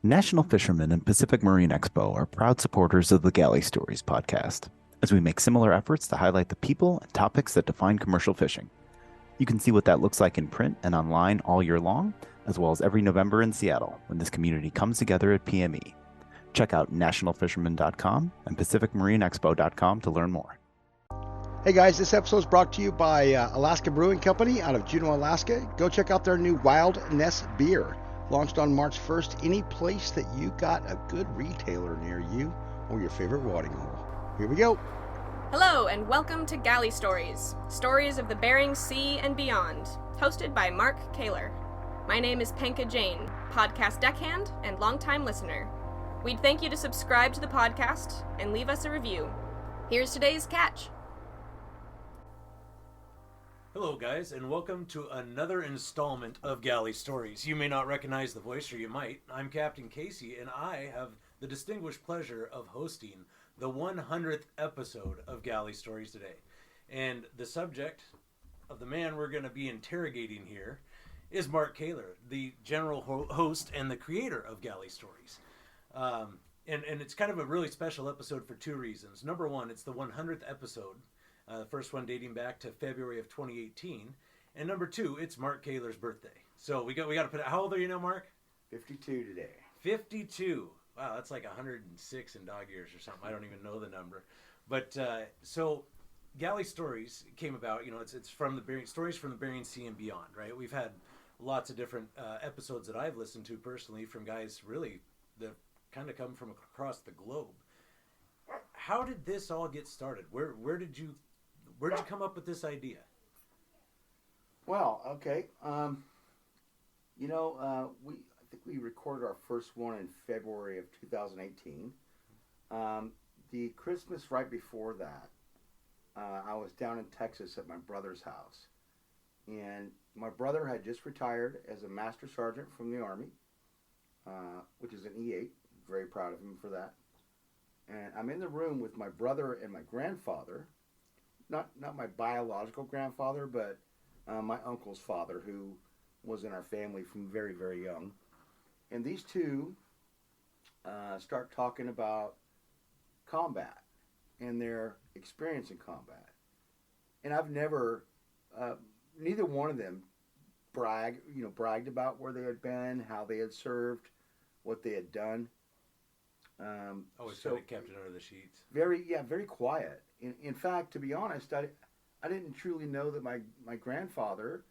National Fishermen and Pacific Marine Expo are proud supporters of the Galley Stories podcast, as we make similar efforts to highlight the people and topics that define commercial fishing. You can see what that looks like in print and online all year long, as well as every November in Seattle when this community comes together at PME. Check out nationalfisherman.com and pacificmarineexpo.com to learn more. Hey guys, this episode is brought to you by Alaska Brewing Company out of Juneau, Alaska. Go check out their new Wild Ness beer. Launched on March 1st, any place that you got a good retailer near you or your favorite watering hole. Here we go. Hello and welcome to Galley Stories, stories of the Bering Sea and beyond, hosted by Mark Kaler. My name is Penka Jane, podcast deckhand and longtime listener. We'd thank you to subscribe to the podcast and leave us a review. Here's today's catch. Hello guys, and welcome to another installment of Galley Stories. You may not recognize the voice, or you might. I'm Captain Casey, and I have the distinguished pleasure of hosting the 100th episode of Galley Stories today. And the subject of the man we're going to be interrogating here is Mark Kaler, the general host and the creator of Galley Stories. And it's kind of a really special episode for two reasons. Number one, it's the 100th episode. The first one dating back to February of 2018, and number two, it's Mark Kaler's birthday. So we got to put it. How old are you now, Mark? 52 today. 52. Wow, that's like 106 in dog years or something. I don't even know the number. But so Galley Stories came about. You know, it's from the Bering stories from the Bering Sea and beyond, right? We've had lots of different episodes that I've listened to personally from guys really that kind of come from across the globe. How did this all get started? Where did you come up with this idea? Well, okay. I think we recorded our first one in February of 2018. The Christmas right before that, I was down in Texas at my brother's house. And my brother had just retired as a master sergeant from the Army, which is an E8. Very proud of him for that. And I'm in the room with my brother and my grandfather, not my biological grandfather, but my uncle's father, who was in our family from very, very young. And these two start talking about combat and their experience in combat. And I've never, neither one of them bragged about where they had been, how they had served, what they had done. Always so kept it under the sheets. Very quiet. In fact, to be honest, I didn't truly know that my grandfather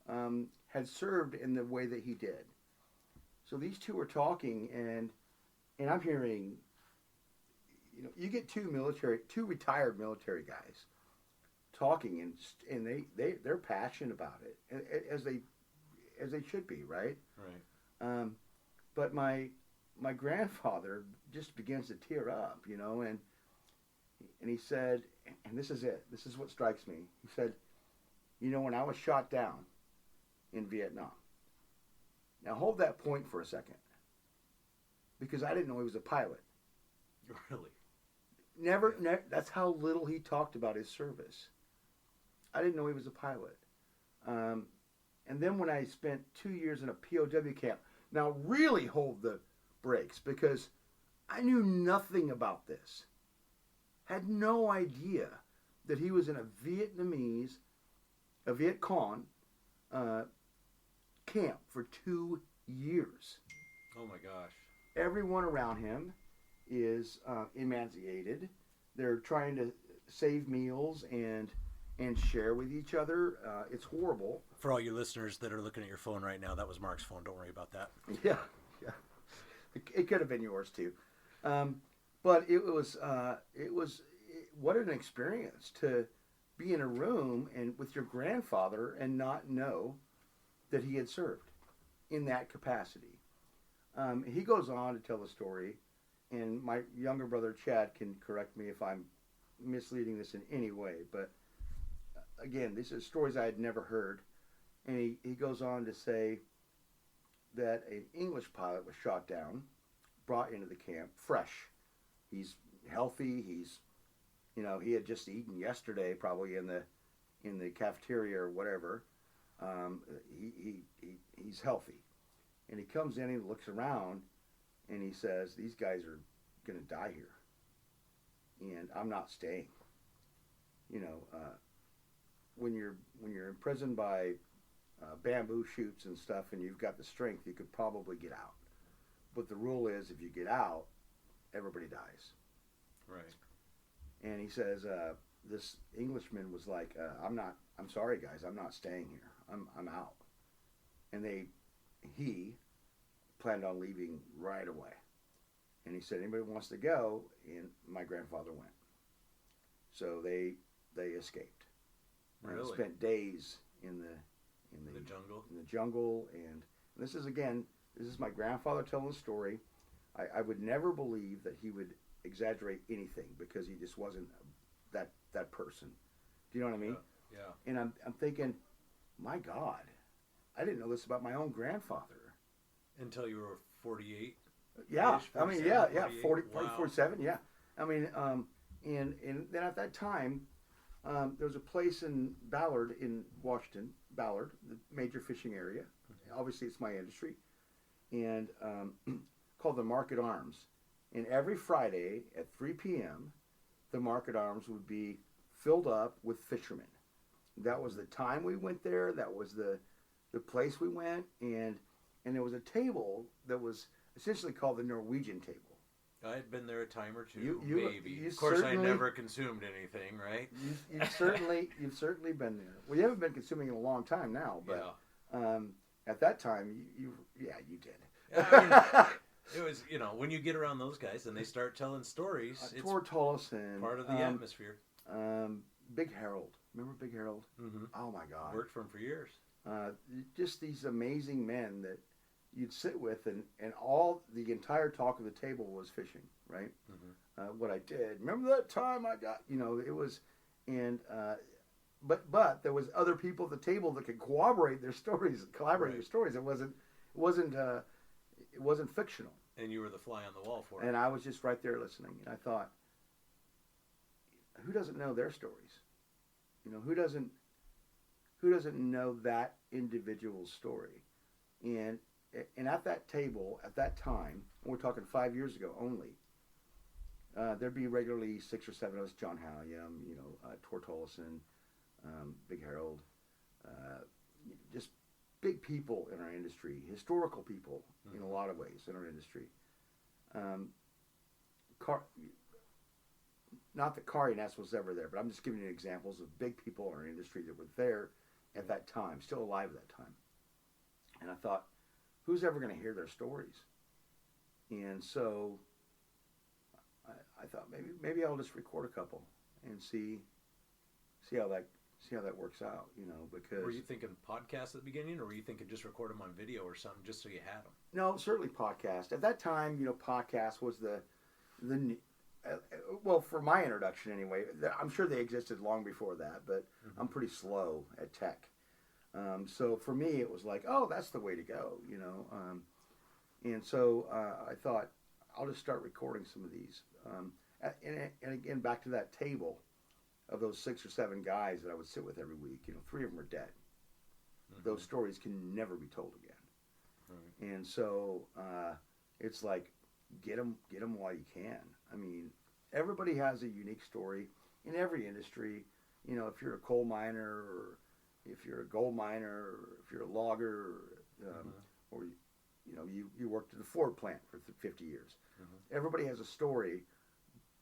had served in the way that he did. So these two were talking, and I'm hearing, you get two retired military guys talking, and they're passionate about it, as they should be, right? Right. But my grandfather just begins to tear up, and he said, and this is it, this is what strikes me. He said, when I was shot down in Vietnam. Now hold that point for a second, because I didn't know he was a pilot. Really? Never, that's how little he talked about his service. I didn't know he was a pilot. And then when I spent 2 years in a POW camp, now really hold the brakes, because I knew nothing about this. Had no idea that he was in a Viet Cong camp for 2 years. Oh my gosh. Everyone around him is emaciated. They're trying to save meals and share with each other. It's horrible. For all you listeners that are looking at your phone right now, that was Mark's phone. Don't worry about that. Yeah. It could have been yours too. But it was what an experience to be in a room and with your grandfather and not know that he had served in that capacity. He goes on to tell the story, and my younger brother Chad can correct me if I'm misleading this in any way, but again, these are stories I had never heard. And he goes on to say that an English pilot was shot down, brought into the camp, fresh. He's healthy. He had just eaten yesterday, probably in the cafeteria or whatever. He's healthy, and he comes in and looks around, and he says, these guys are going to die here, and I'm not staying. You know, when you're imprisoned by bamboo shoots and stuff, and you've got the strength, you could probably get out. But the rule is, if you get out, everybody dies. Right. And he says, this Englishman was like, I'm sorry guys, I'm not staying here. I'm out. And he planned on leaving right away. And he said, anybody wants to go? And my grandfather went. So they escaped. Really? And spent days in the jungle. In the jungle, and this is my grandfather telling the story. I would never believe that he would exaggerate anything, because he just wasn't that person. Do you know what I mean? Yeah. And I'm thinking, my God, I didn't know this about my own grandfather. Until you were 48? Yeah. I mean, yeah, 40, wow. 47, yeah. I mean, and then at that time, there was a place in Ballard in Washington, Ballard, the major fishing area. Obviously, it's my industry. And called the Market Arms. And every Friday at 3 p.m., the Market Arms would be filled up with fishermen. That was the time we went there. That was the place we went. And there was a table that was essentially called the Norwegian table. I had been there a time or two, maybe. You of course, I never consumed anything, right? You've certainly been there. Well, you haven't been consuming in a long time now, but at that time, you did. I mean, it was, when you get around those guys and they start telling stories, it's Tortolison, part of the atmosphere. Big Harold. Remember Big Harold? Mm-hmm. Oh, my God. Worked for him for years. Just these amazing men that you'd sit with, and the entire talk of the table was fishing, right? Mm-hmm. What I did. Remember that time I got, it was, and but there was other people at the table that could collaborate their stories. It wasn't fictional. And you were the fly on the wall for it. And I was just right there listening, and I thought, who doesn't know their stories? Who doesn't know that individual story? And at that table, at that time, we're talking 5 years ago only, there'd be regularly 6 or 7 of us, John Halliam, Tortolison, Big Harold, just big people in our industry, historical people in a lot of ways in our industry. Not that Kari Ness was ever there, but I'm just giving you examples of big people in our industry that were there at that time, still alive at that time. And I thought, who's ever going to hear their stories? And so I thought maybe I'll just record a couple and see how that works out, because... Were you thinking podcast at the beginning, or were you thinking just record them on video or something just so you had them? No, certainly podcast. At that time, podcast was the well, for my introduction anyway. I'm sure they existed long before that, but I'm pretty slow at tech. So for me, it was like, oh, that's the way to go, and so I thought, I'll just start recording some of these. And again, back to that table of those 6 or 7 guys that I would sit with every week, 3 of them are dead. Mm-hmm. Those stories can never be told again. Right. And so it's like, get them while you can. I mean, everybody has a unique story in every industry. If you're a coal miner, or if you're a gold miner, or if you're a logger, or you worked at a Ford plant for 50 years. Mm-hmm. Everybody has a story,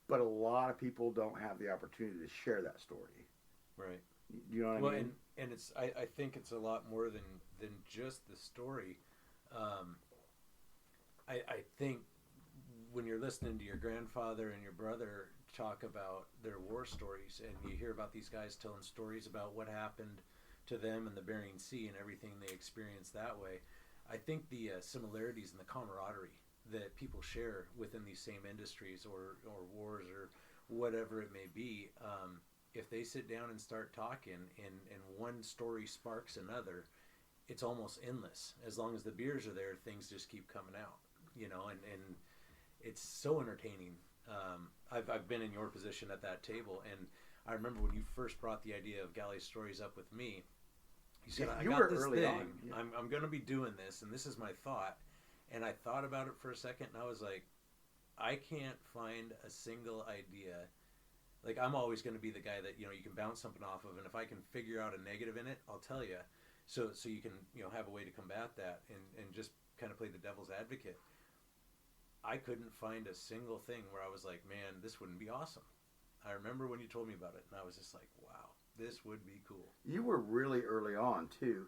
but a lot of people don't have the opportunity to share that story. Right. You know what I mean? And it's I think it's a lot more than just the story. I think when you're listening to your grandfather and your brother talk about their war stories, and you hear about these guys telling stories about what happened to them in the Bering Sea and everything they experienced that way, I think the similarities and the camaraderie that people share within these same industries or wars or whatever it may be, if they sit down and start talking and one story sparks another, it's almost endless. As long as the beers are there, things just keep coming out, and it's so entertaining. I've been in your position at that table, and I remember when you first brought the idea of Galley Stories up with me, you said, I got this thing, I'm going to be doing this, and this is my thought. And I thought about it for a second, and I was like, I can't find a single idea. Like, I'm always going to be the guy that, you know, you can bounce something off of, and if I can figure out a negative in it, I'll tell you. So you can, you know, have a way to combat that and just kind of play the devil's advocate. I couldn't find a single thing where I was like, man, this wouldn't be awesome. I remember when you told me about it, and I was just like, wow, this would be cool. You were really early on, too.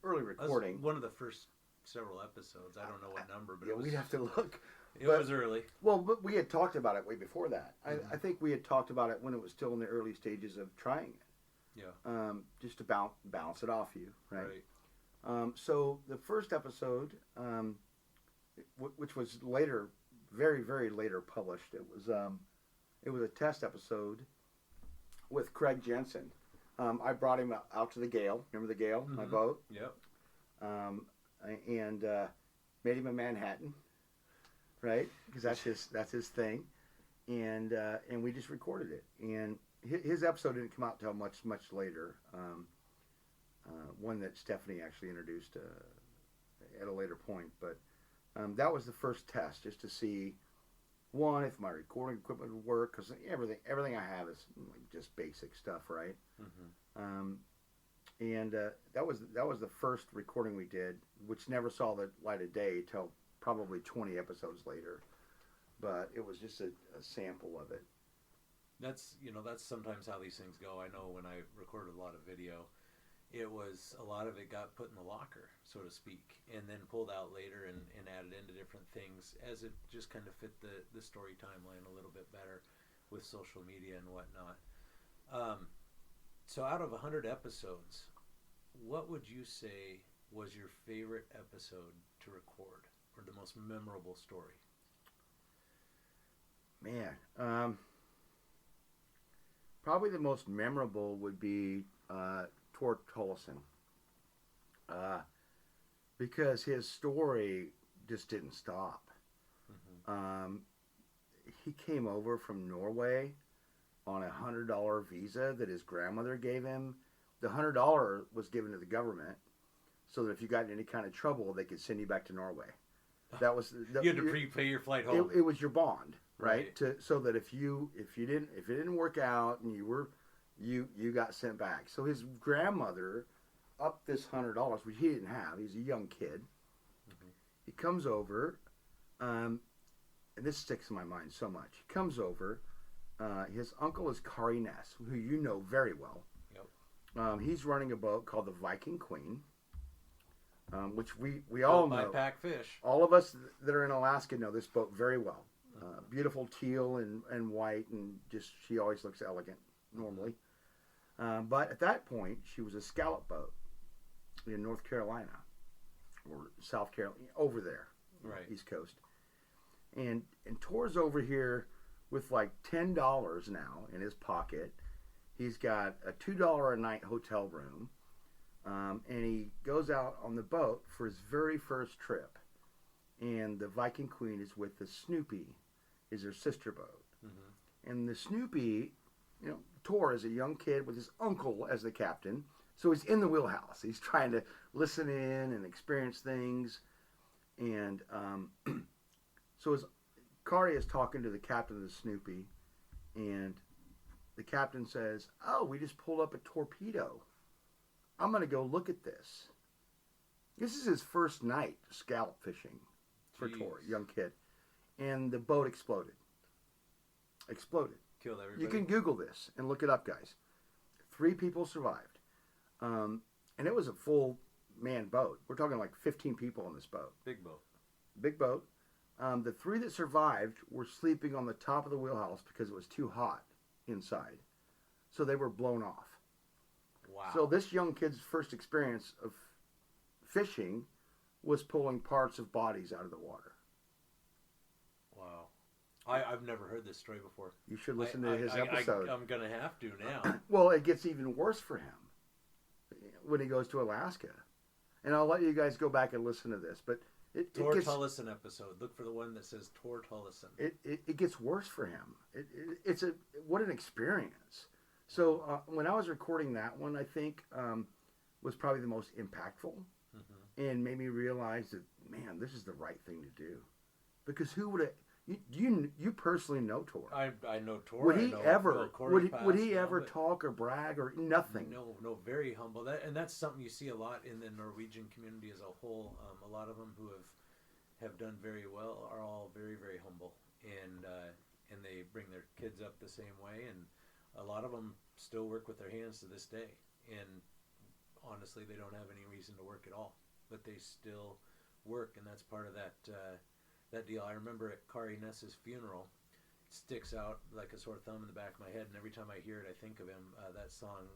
Early recording. One of the first several episodes. I don't know what number, but yeah, we'd have to look. It was early. Well, but we had talked about it way before that. I think we had talked about it when it was still in the early stages of trying it. Yeah. Just to bounce it off you, right? So the first episode, which was later, very, very later published, it was a test episode with Craig Jensen. I brought him out to the Gale. Remember the Gale, my boat? Yep. And made him a Manhattan, right? Because that's his thing. And we just recorded it. And his episode didn't come out until much later. One that Stephanie actually introduced at a later point. But that was the first test, just to see, one, if my recording equipment would work, because everything I have is like just basic stuff, right? And that was the first recording we did, which never saw the light of day till probably 20 episodes later. But it was just a sample of it. That's sometimes how these things go. I know when I recorded a lot of video, it was a lot of it got put in the locker, so to speak, and then pulled out later and added into different things as it just kind of fit the story timeline a little bit better with social media and whatnot. So out of 100 episodes, what would you say was your favorite episode to record, or the most memorable story? Man, probably the most memorable would be Tor Tollison, because his story just didn't stop. He came over from Norway on a $100 visa that his grandmother gave him. The $100 was given to the government so that if you got in any kind of trouble, they could send you back to Norway. That was you had to prepay your flight home. It was your bond, right? So that if it didn't work out and you got sent back. So his grandmother upped this $100, which he didn't have. He's a young kid. He comes over, and this sticks in my mind so much. He comes over. His uncle is Kari Ness, who you know very well. Yep. He's running a boat called the Viking Queen, which we all know. By Pack Fish. All of us that are in Alaska know this boat very well. Beautiful teal and white, and just she always looks elegant normally. But at that point, she was a scallop boat in North Carolina or South Carolina, over there, right, East Coast. And Tor's over here with like $10 now in his pocket. He's got a $2 a night hotel room, and he goes out on the boat for his very first trip. And the Viking Queen is with the Snoopy, is her sister boat. And the Snoopy, Tor is a young kid with his uncle as the captain, so he's in the wheelhouse. He's trying to listen in and experience things. And so Kari is talking to the captain of the Snoopy, and the captain says, "Oh, we just pulled up a torpedo. I'm going to go look at this." This is his first night scallop fishing for Tor, young kid. And the boat exploded. Killed everybody. You can Google this and look it up, guys. 3 people survived. And it was a full man boat. We're talking like 15 people on this boat. Big boat. Big boat. The 3 that survived were sleeping on the top of the wheelhouse because it was too hot inside. So they were blown off. Wow. So this young kid's first experience of fishing was pulling parts of bodies out of the water. Wow. I've never heard this story before. You should listen to his episode. I'm going to have to now. Well, it gets even worse for him when he goes to Alaska. And I'll let you guys go back and listen to this. But Tor Tollison episode. Look for the one that says Tor Tollison. It gets worse for him. What an experience. So when I was recording that one, I think was probably the most impactful. and made me realize that, man, this is the right thing to do. Because who would have... You personally know Tor. I know Tor. Would he ever? Corey Would he passed, ever but talk or brag or nothing? No, very humble. And that's something you see a lot in the Norwegian community as a whole. A lot of them who have done very well are all very, very humble, and they bring their kids up the same way. And a lot of them still work with their hands to this day. And honestly, they don't have any reason to work at all, but they still work, and that's part of that deal. I remember at Kari Ness's funeral, it sticks out like a sore thumb in the back of my head, and every time I hear it, I think of him. That song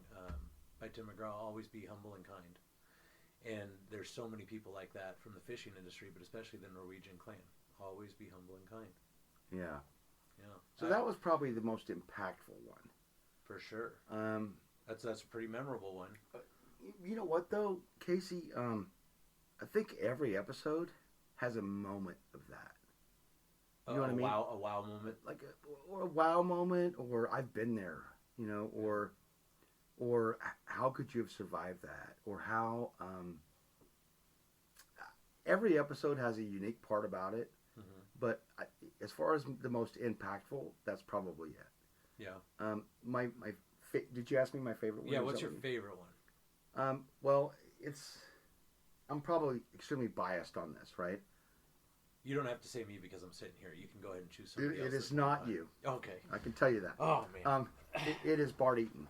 by Tim McGraw, "Always Be Humble and Kind." And there's so many people like that from the fishing industry, but especially the Norwegian clan. Always be humble and kind. Yeah. Yeah. So that was probably the most impactful one. For sure. That's a pretty memorable one. You know what though, Casey? I think every episode has a moment of that. You know what I mean? A wow moment. Like a wow moment, or I've been there, you know, or how could you have survived that? Or how, every episode has a unique part about it, but as far as the most impactful, that's probably it. Yeah. Did you ask me my favorite one? Yeah, what's your favorite one? Well, I'm probably extremely biased on this, right? You don't have to say me because I'm sitting here. You can go ahead and choose somebody else. It is not you. Okay. I can tell you that. Oh, man. It is Bart Eaton.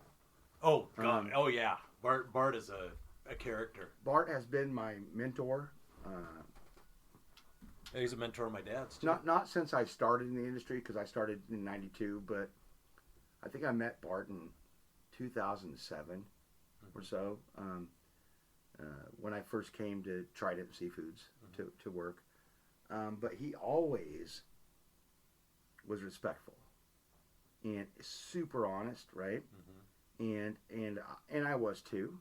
Oh, God. Oh, yeah. Bart is a character. Bart has been my mentor. He's a mentor of my dad's, too. Not since I started in the industry, because I started in 92, but I think I met Bart in 2007 or so, when I first came to Trident Seafoods to work. But he always was respectful and super honest, right? And I was too.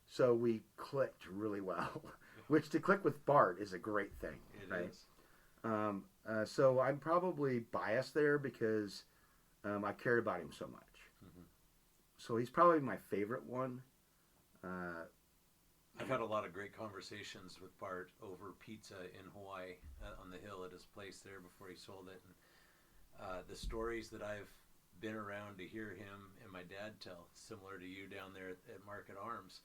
So we clicked really well, which to click with Bart is a great thing, right? It is. So I'm probably biased there because I cared about him so much. So he's probably my favorite one. I've had a lot of great conversations with Bart over pizza in Hawaii on the hill at his place there before he sold it. And the stories that I've been around to hear him and my dad tell, similar to you down there at Market Arms,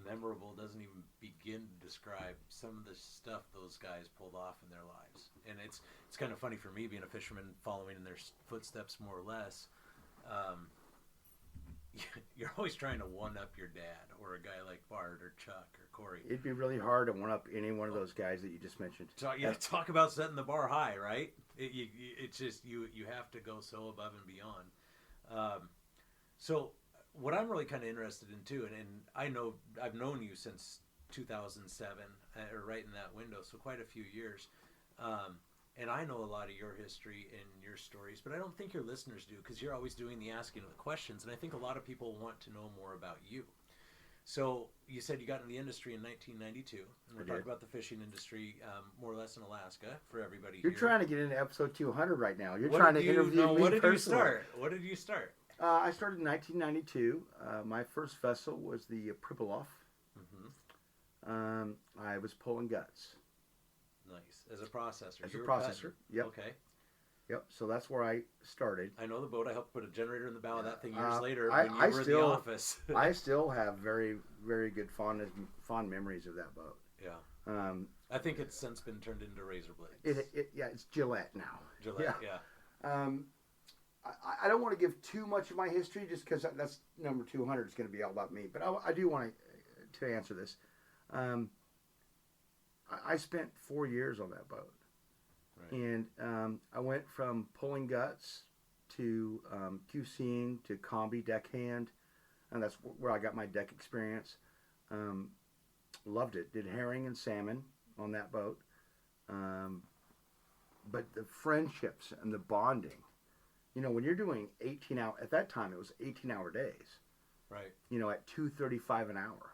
memorable doesn't even begin to describe some of the stuff those guys pulled off in their lives. And it's kind of funny for me being a fisherman, following in their footsteps more or less. You're always trying to one-up your dad or a guy like Bart or Chuck or Corey. It'd be really hard to one-up any one of those guys that you just mentioned. Talk about setting the bar high, right? It's just you have to go so above and beyond. So what I'm really kind of interested in too, and I've known you since 2007, or right in that window, so quite a few years. And I know a lot of your history and your stories, but I don't think your listeners do, because you're always doing the asking of the questions, and I think a lot of people want to know more about you. So you said you got in the industry in 1992, and we're talking about the fishing industry, more or less in Alaska for everybody here. You're trying to get into episode 200 right now. You're trying to interview me What did personally. What did you start? I started in 1992. My first vessel was the Pribilof. I was pulling guts. Nice. As a processor. As a processor, yep. Okay. Yep, so that's where I started. I know the boat. I helped put a generator in the bow of that thing years later when you were in the office. I still have very, very good fond memories of that boat. Yeah. I think it's since been turned into razor blades. It's Gillette now. Gillette, yeah. I don't want to give too much of my history just because that's number 200 is going to be all about me. But I do want to answer this. I spent 4 years on that boat. Right. And I went from pulling guts to QCing to combi deckhand. And that's where I got my deck experience. Loved it. Did herring and salmon on that boat. But the friendships and the bonding. You know, when you're doing 18-hour, at that time it was 18-hour days. Right. You know, at $2.35 an hour.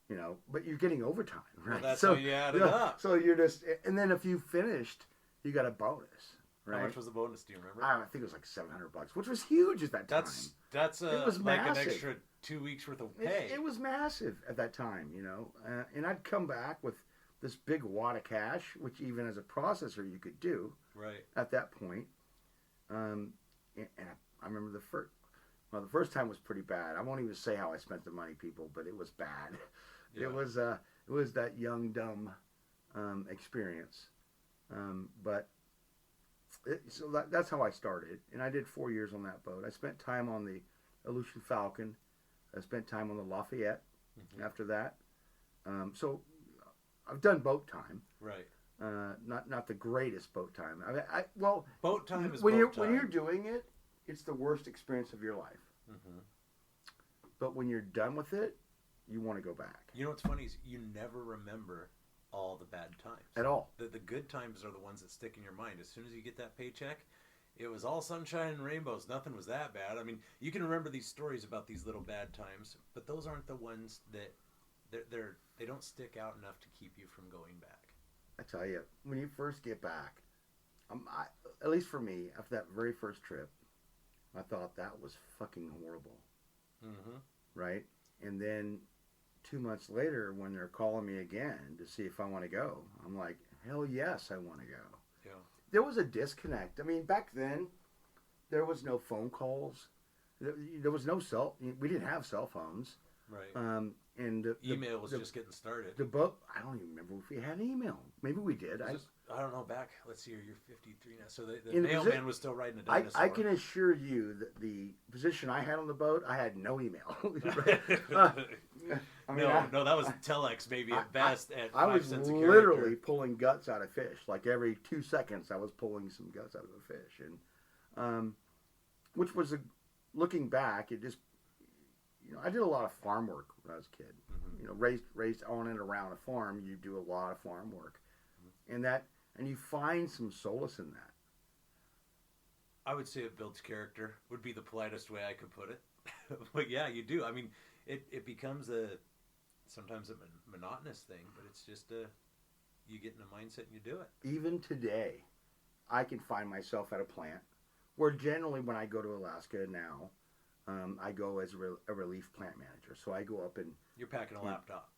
You know, but you're getting overtime, right? Well, that's how you add it up. So you're just, and then if you finished, you got a bonus, right? How much was the bonus? Do you remember? I think it was like $700, which was huge at that time. It was like massive. 2 weeks worth of pay. It was massive at that time, you know. And I'd come back with this big wad of cash, which even as a processor you could do right at that point. And I remember the first time was pretty bad. I won't even say how I spent the money, people, but it was bad. Yeah. It was that young, dumb experience. So that's how I started. And I did 4 years on that boat. I spent time on the Aleutian Falcon. I spent time on the Lafayette after that. So I've done boat time. Right. Not the greatest boat time. Boat time is when boat time. When you're doing it, it's the worst experience of your life. Mm-hmm. But when you're done with it, you want to go back. You know what's funny is you never remember all the bad times. At all. The good times are the ones that stick in your mind. As soon as you get that paycheck, it was all sunshine and rainbows. Nothing was that bad. I mean, you can remember these stories about these little bad times, but those aren't the ones that they don't stick out enough to keep you from going back. I tell you, when you first get back, at least for me, after that very first trip, I thought that was fucking horrible. Mm-hmm. Right? And then 2 months later, when they're calling me again to see if I want to go, I'm like, hell yes, I want to go. Yeah. There was a disconnect. I mean, back then, there was no phone calls. There was no we didn't have cell phones. Right. And email was just getting started. The boat, I don't even remember if we had email. Maybe we did. I don't know, back, let's see, you're 53 now. So the mailman was still writing a dinosaur. I can assure you that the position I had on the boat, I had no email. No, that was telex maybe at best at 5 cents a character. I was literally pulling guts out of fish. Like every 2 seconds, I was pulling some guts out of a fish. And which was, looking back, it just, I did a lot of farm work when I was a kid. Mm-hmm. Raised on and around a farm, you do a lot of farm work. Mm-hmm. And you find some solace in that. I would say it builds character, would be the politest way I could put it. But yeah, you do. I mean, it becomes sometimes a monotonous thing, but it's just you get in a mindset and you do it. Even today, I can find myself at a plant where generally when I go to Alaska now, I go as a relief plant manager. So I go up and... You're packing a laptop.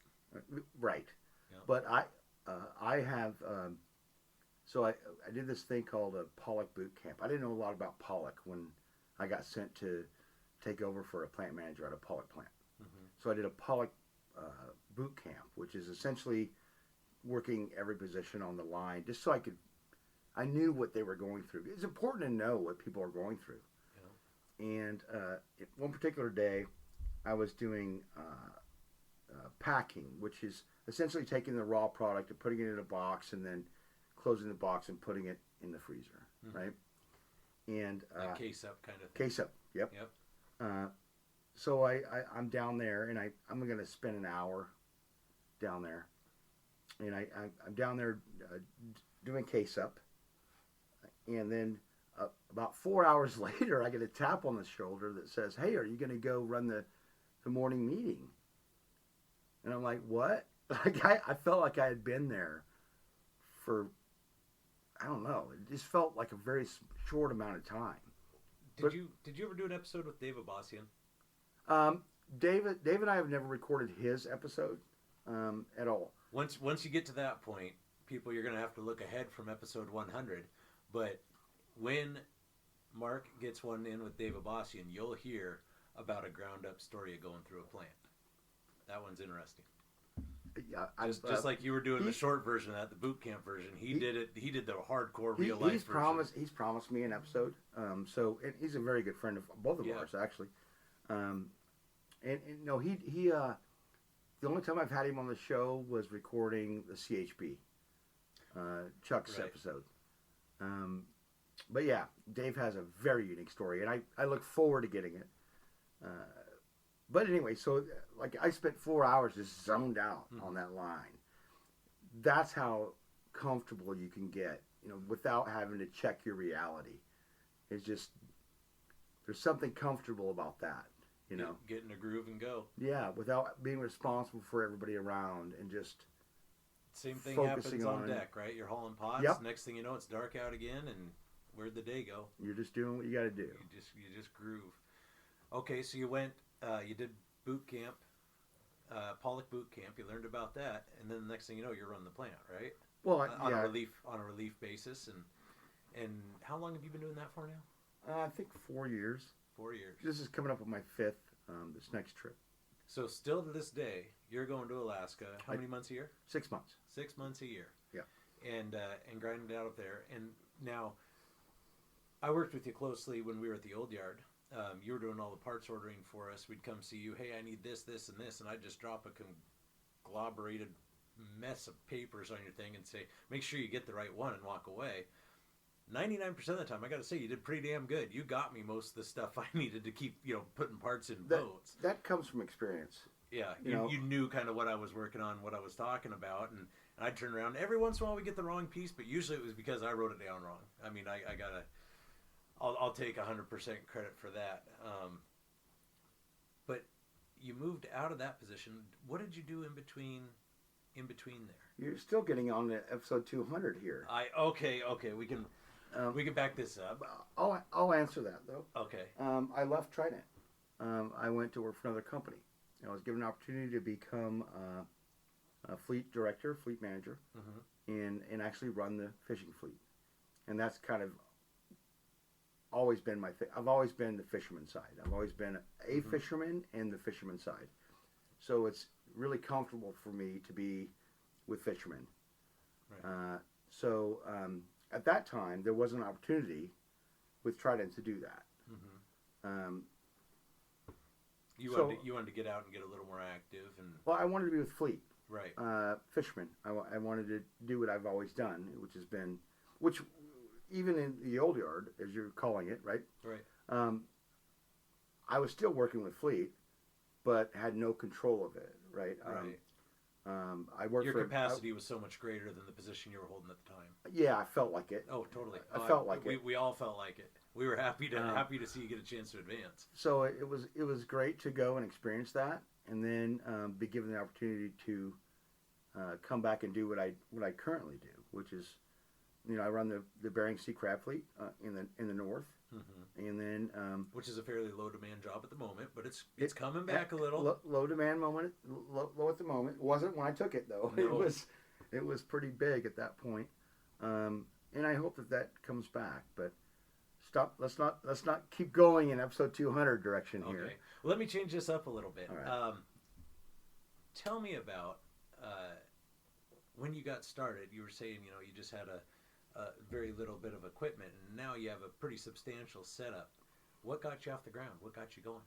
Right. Yeah. But I have... So I did this thing called a Pollock boot camp. I didn't know a lot about Pollock when I got sent to take over for a plant manager at a Pollock plant. Mm-hmm. So I did a Pollock boot camp, which is essentially working every position on the line, just so I knew what they were going through. It's important to know what people are going through. Yeah. And one particular day, I was doing packing, which is essentially taking the raw product and putting it in a box and then closing the box and putting it in the freezer, mm-hmm. right? And like case up kind of thing. Case up, yep. So I'm down there, and I'm going to spend an hour down there, and I'm down there doing case up, and then about 4 hours later, I get a tap on the shoulder that says, "Hey, are you going to go run the morning meeting?" And I'm like, "What?" Like I felt like I had been there for, I don't know. It just felt like a very short amount of time. Did you ever do an episode with Dave Abbasian? Dave and I have never recorded his episode at all. Once you get to that point, people, you're going to have to look ahead from episode 100. But when Mark gets one in with Dave Abbasian, you'll hear about a ground-up story of going through a plant. That one's interesting. Yeah, just like you were doing the short version of that, the boot camp version. He did the hardcore real life version. He's promised me an episode. So he's a very good friend of both of ours, actually. And no, he the only time I've had him on the show was recording the CHB, Chuck's episode. But yeah, Dave has a very unique story, and I look forward to getting it. But anyway, so like I spent 4 hours just zoned out on that line. That's how comfortable you can get, without having to check your reality. It's just, there's something comfortable about that, Get in a groove and go. Yeah, without being responsible for everybody around and just same thing happens on deck, right? You're hauling pots. Yep. Next thing you know, it's dark out again, and where'd the day go? You're just doing what you got to do. You just groove. Okay, so you went. You did boot camp, Pollock boot camp. You learned about that, and then the next thing you know, you're running the plant, right? Well, on a relief basis. And how long have you been doing that for now? I think 4 years. 4 years. This is coming up on my 5th. This next trip. So still to this day, you're going to Alaska. How many months a year? 6 months. 6 months a year. Yeah. And grinding it out up there. And now, I worked with you closely when we were at the old yard. You were doing all the parts ordering for us. We'd come see you. Hey, I need this, this, and this. And I'd just drop a conglomerated mess of papers on your thing and say, make sure you get the right one and walk away. 99% of the time, I got to say, you did pretty damn good. You got me most of the stuff I needed to keep, putting parts in boats. That comes from experience. Yeah, you knew kind of what I was working on, what I was talking about, and I'd turn around. Every once in a while, we get the wrong piece, but usually it was because I wrote it down wrong. I mean, I'll take 100% credit for that. But you moved out of that position. What did you do in between there? You're still getting on to episode 200 here. Okay, we can back this up. I'll answer that though. Okay. I left Trident. I went to work for another company. I was given an opportunity to become a fleet director, fleet manager, and actually run the fishing fleet. And that's kind of always been my thing. I've always been the fisherman side. I've always been a fisherman and the fisherman side. So it's really comfortable for me to be with fishermen. Right. At that time, there was an opportunity with Trident to do that. You wanted to get out and get a little more active, and well, I wanted to be with fleet, right? Fishermen. I wanted to do what I've always done, which even in the old yard, as you're calling it, right? Right. I was still working with fleet, but had no control of it, right? Right. I worked. Your capacity was so much greater than the position you were holding at the time. Yeah, I felt like it. Oh, totally. I felt like it. We all felt like it. We were happy to see you get a chance to advance. So it was great to go and experience that, and then be given the opportunity to come back and do what I currently do, which is, I run the Bering Sea Crab Fleet in the north, and then which is a fairly low demand job at the moment, but it's coming back a little. Low demand moment, low at the moment. It wasn't when I took it though. No. It was pretty big at that point, and I hope that comes back. But stop. Let's not keep going in episode 200 direction here. Okay. Well, let me change this up a little bit. All right. Tell me about when you got started. You were saying you just had a very little bit of equipment, and now you have a pretty substantial setup. What got you off the ground? What got you going?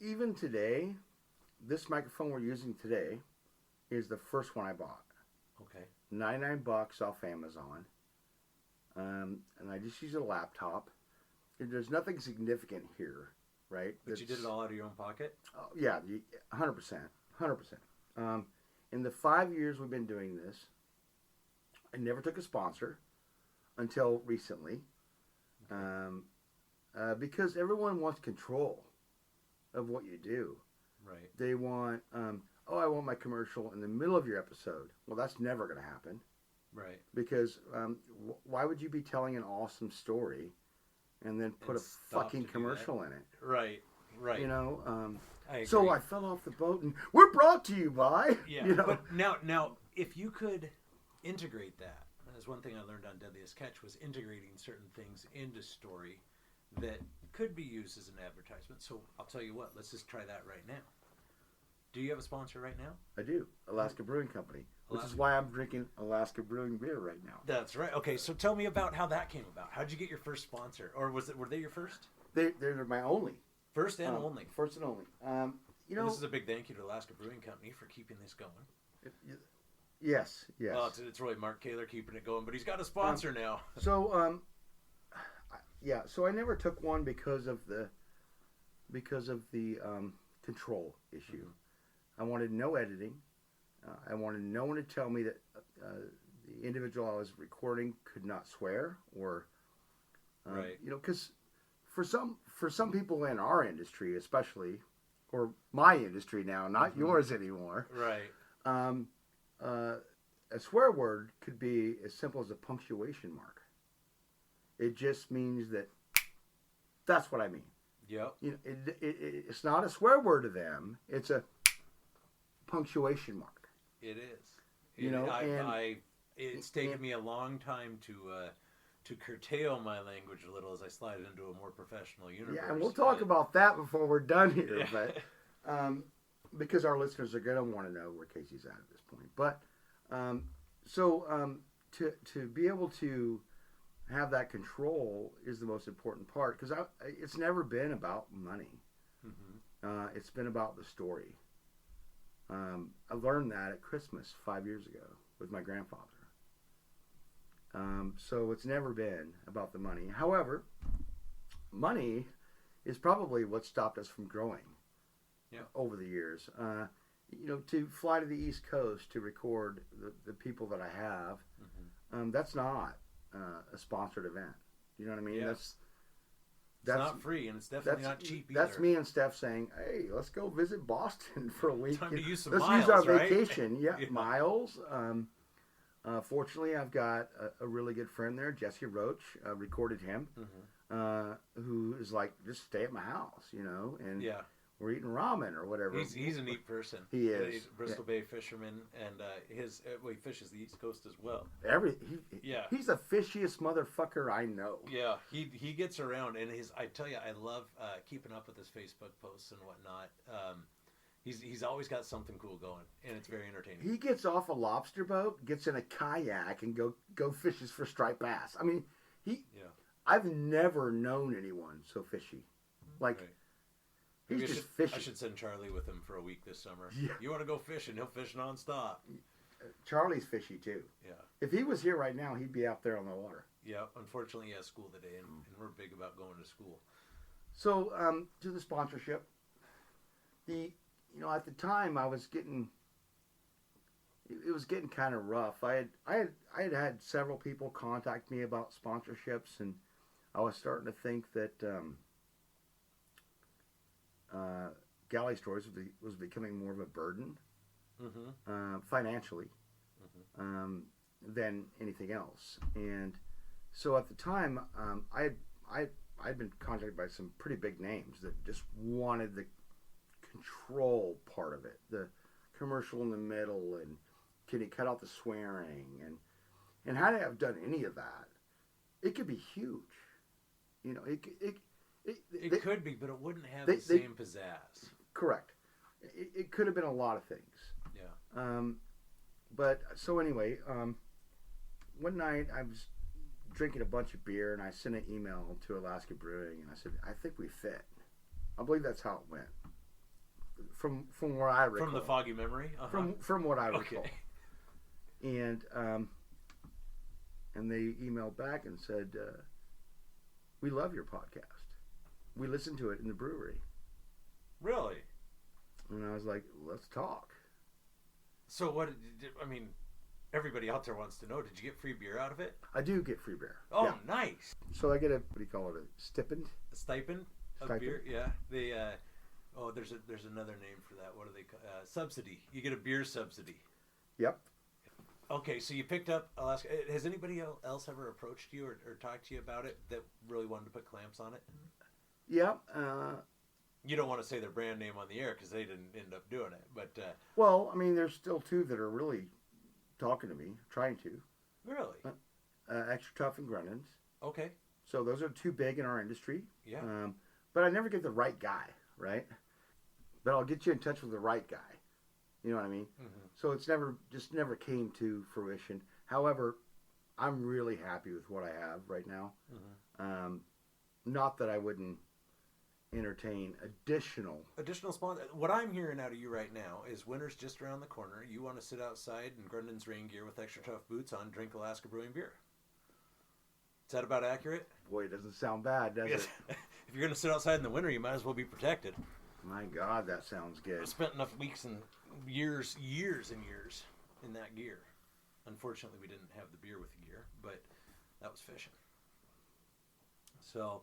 Even today, this microphone we're using today is the first one I bought. Okay. $99 off Amazon. And I just use a laptop. There's nothing significant here, right? But you did it all out of your own pocket? Oh, yeah, 100%. 100%. In the 5 years we've been doing this, I never took a sponsor until recently, because everyone wants control of what you do. Right. They want, I want my commercial in the middle of your episode. Well, that's never going to happen. Right. Because why would you be telling an awesome story and then put a fucking commercial in it? Right. Right. I agree. So I fell off the boat, and we're brought to you by. Yeah. But now, if you could integrate that, and that's one thing I learned on Deadliest Catch, was integrating certain things into story that could be used as an advertisement. So I'll tell you what, let's just try that right now. Do you have a sponsor right now? I do. Alaska Brewing Company, which is why I'm drinking Alaska Brewing beer right now. That's right. Okay, so tell me about how that came about. How'd you get your first sponsor? Or were they your first? They're my only. First and only. First and only. This is a big thank you to Alaska Brewing Company for keeping this going. Yes. Well, it's really Mark Kaler keeping it going, but he's got a sponsor now. So, So I never took one because of the control issue. Mm-hmm. I wanted no editing. I wanted no one to tell me that the individual I was recording could not swear or, right. Because for some people in our industry, especially, or my industry now, not yours anymore. Right. A swear word could be as simple as a punctuation mark. It just means that's what I mean. Yep. You know, it's not a swear word to them. It's a punctuation mark. It is. You know, it's taken me a long time to curtail my language a little as I slide into a more professional universe. Yeah, and we'll talk about that before we're done here. Yeah. But because our listeners are going to want to know where Casey's at this point. But to be able to have that control is the most important part, because it's never been about money. Mm-hmm. It's been about the story. I learned that at Christmas 5 years ago with my grandfather. So it's never been about the money. However, money is probably what stopped us from growing over the years. You know, to fly to the East Coast to record the people that I have, that's not a sponsored event. You know what I mean? Yeah. That's not free, and it's definitely not cheap either. That's me and Steph saying, hey, let's go visit Boston for a week. Time to use some let's miles, use our right? vacation. Yeah, miles. Fortunately, I've got a really good friend there, Jesse Roach. Recorded him, who is like, just stay at my house, you know, and we're eating ramen or whatever. He's a neat person. He is. He's a Bristol Bay fisherman, and he fishes the East Coast as well. He's the fishiest motherfucker I know. Yeah, he gets around, and I tell you, I love keeping up with his Facebook posts and whatnot. He's always got something cool going, and it's very entertaining. He gets off a lobster boat, gets in a kayak, and go fishes for striped bass. I mean, I've never known anyone so fishy. Like, he's just fishing. I should send Charlie with him for a week this summer. Yeah. You want to go fishing? He'll fish nonstop. Charlie's fishy too. Yeah. If he was here right now, he'd be out there on the water. Yeah. Unfortunately, he has school today, and we're big about going to school. So, to the sponsorship, at the time I was getting. It was getting kind of rough. I had several people contact me about sponsorships, and I was starting to think that Galley Stories was becoming more of a burden financially than anything else. And so at the time, I'd been contacted by some pretty big names that just wanted the control part of it, the commercial in the middle, and can you cut out the swearing, and had I have done any of that, it could be huge. You know, it could be, but it wouldn't have the same pizzazz. Correct. It could have been a lot of things. Yeah. But so anyway, one night I was drinking a bunch of beer, and I sent an email to Alaska Brewing, and I said, I think we fit. I believe that's how it went. From where I recall. From the foggy memory? From what I recall. Okay. And they emailed back and said, we love your podcast. We listened to it in the brewery. Really? And I was like, let's talk. So everybody out there wants to know, did you get free beer out of it? I do get free beer. Oh, yeah. Nice. So I get a stipend? A stipend of beer? Yeah. They, there's another name for that. What do they call subsidy. You get a beer subsidy. Yep. Okay, so you picked up Alaska. Has anybody else ever approached you or talked to you about it that really wanted to put clamps on it? Yeah. You don't want to say their brand name on the air because they didn't end up doing it. But well, I mean, there's still two that are really talking to me, trying to. Really? Extra Tough and Grunin's. Okay. So those are two big in our industry. Yeah. But I never get the right guy, right? But I'll get you in touch with the right guy. You know what I mean? Mm-hmm. So it's never came to fruition. However, I'm really happy with what I have right now. Mm-hmm. Not that I wouldn't entertain additional sponsor. What I'm hearing out of you right now is winter's just around the corner. You want to sit outside in Grundon's rain gear with Extra Tough boots on, drink Alaska Brewing beer. Is that about accurate? Boy, it doesn't sound bad, does it? If you're going to sit outside in the winter, you might as well be protected. My God, that sounds good. I spent enough weeks and years and years in that gear. Unfortunately, we didn't have the beer with the gear, but that was fishing. So,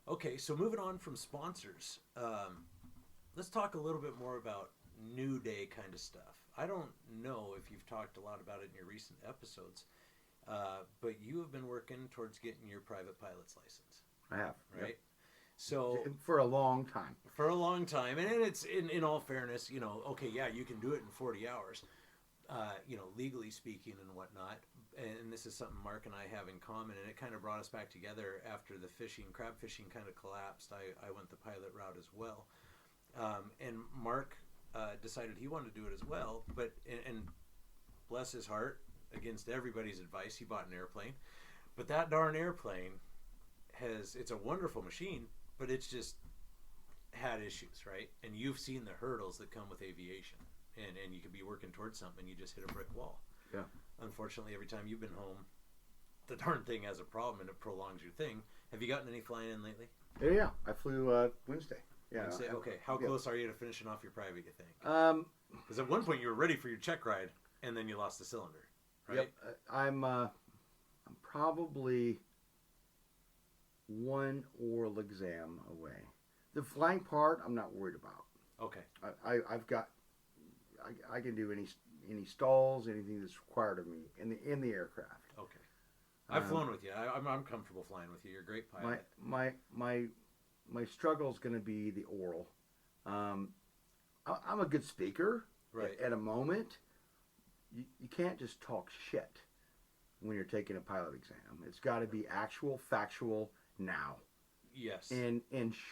okay, so moving on from sponsors, let's talk a little bit more about New Day kind of stuff. I don't know if you've talked a lot about it in your recent episodes, but you have been working towards getting your private pilot's license. I have. Right? So for a long time. For a long time, and it's in all fairness, okay, yeah, you can do it in 40 hours, legally speaking and whatnot. And this is something Mark and I have in common, and it kind of brought us back together after the crab fishing kind of collapsed. I went the pilot route as well, and Mark decided he wanted to do it as well. But and bless his heart, against everybody's advice, he bought an airplane. But that darn airplane it's a wonderful machine, but it's just had issues, right? And you've seen the hurdles that come with aviation, and you could be working towards something and you just hit a brick wall. Yeah. Unfortunately, every time you've been home, the darn thing has a problem and it prolongs your thing. Have you gotten any flying in lately? Yeah. I flew Wednesday. Yeah. Wednesday? Okay. How close are you to finishing off your private, you think? Because at one point you were ready for your check ride, and then you lost the cylinder, right? Yep. I'm probably one oral exam away. The flying part, I'm not worried about. Okay. I can do any stalls, anything that's required of me in the aircraft. Okay. I've flown with you. I'm comfortable flying with you. You're a great pilot. My struggle is going to be the oral. I'm a good speaker. Right. At a moment, you can't just talk shit when you're taking a pilot exam. It's got to be actual, factual now. Yes. And